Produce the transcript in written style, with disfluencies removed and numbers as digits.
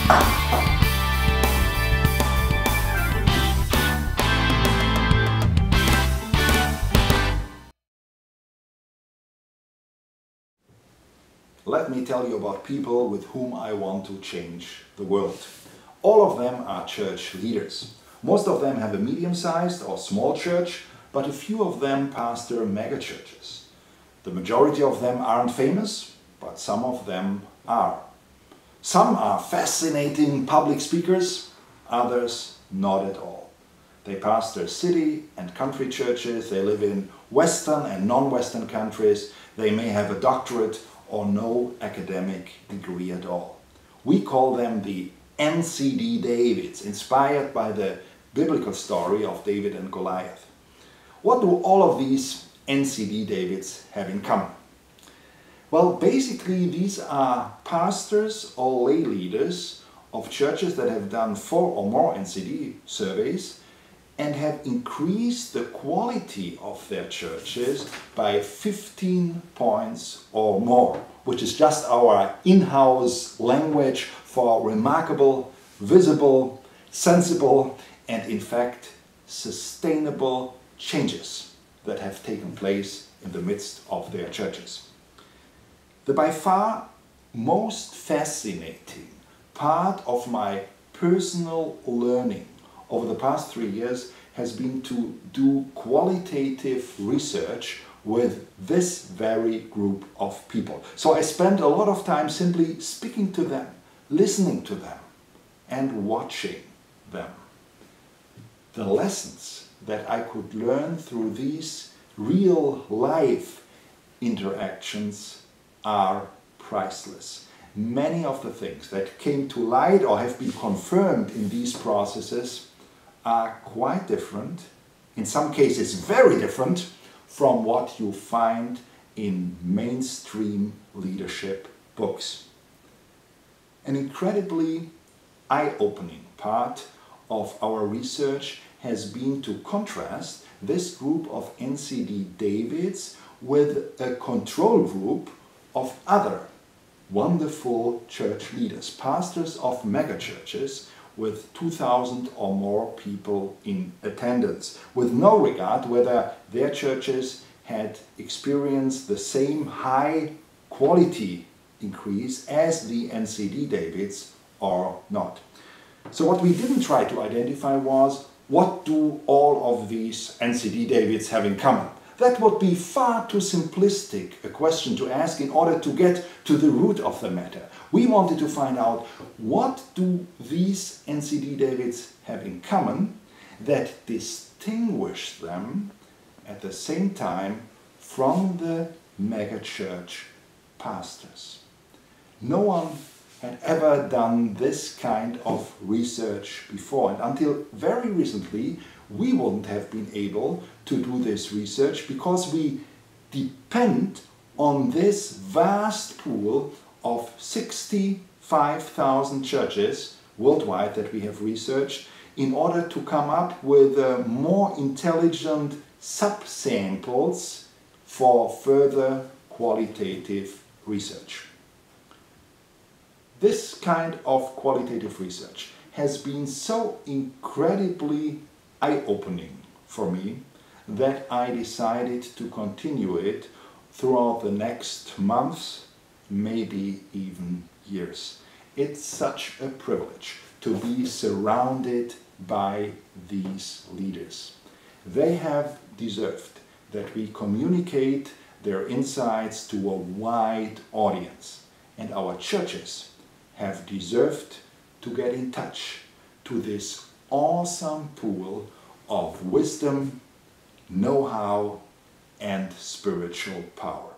Let me tell you about people with whom I want to change the world. All of them are church leaders. Most of them have a medium-sized or small church, but a few of them pastor megachurches. The majority of them aren't famous, but some of them are. Some are fascinating public speakers, others not at all. They pastor city and country churches, they live in Western and non-Western countries, they may have a doctorate or no academic degree at all. We call them the NCD Davids, inspired by the biblical story of David and Goliath. What do all of these NCD Davids have in common? Well, basically these are pastors or lay leaders of churches that have done 4 or more NCD surveys and have increased the quality of their churches by 15 points or more, which is just our in-house language for remarkable, visible, sensible, and in fact sustainable changes that have taken place in the midst of their churches. The by far most fascinating part of my personal learning over the past 3 years has been to do qualitative research with this very group of people. So I spent a lot of time simply speaking to them, listening to them, and watching them. The lessons that I could learn through these real life interactions are priceless. Many of the things that came to light or have been confirmed in these processes are quite different, in some cases very different, from what you find in mainstream leadership books. An incredibly eye-opening part of our research has been to contrast this group of NCD Davids with a control group of other wonderful church leaders, pastors of megachurches with 2,000 or more people in attendance, with no regard whether their churches had experienced the same high quality increase as the NCD Davids or not. So what we didn't try to identify was, what do all of these NCD Davids have in common? That would be far too simplistic a question to ask in order to get to the root of the matter. We wanted to find out, what do these NCD Davids have in common that distinguish them at the same time from the megachurch pastors? No one had ever done this kind of research before, and until very recently we wouldn't have been able to do this research because we depend on this vast pool of 65,000 churches worldwide that we have researched in order to come up with more intelligent subsamples for further qualitative research. This kind of qualitative research has been so incredibly eye-opening for me that I decided to continue it throughout the next months, maybe even years. It's such a privilege to be surrounded by these leaders. They have deserved that we communicate their insights to a wide audience, and our churches have deserved to get in touch to this awesome pool of wisdom, know-how, and spiritual power.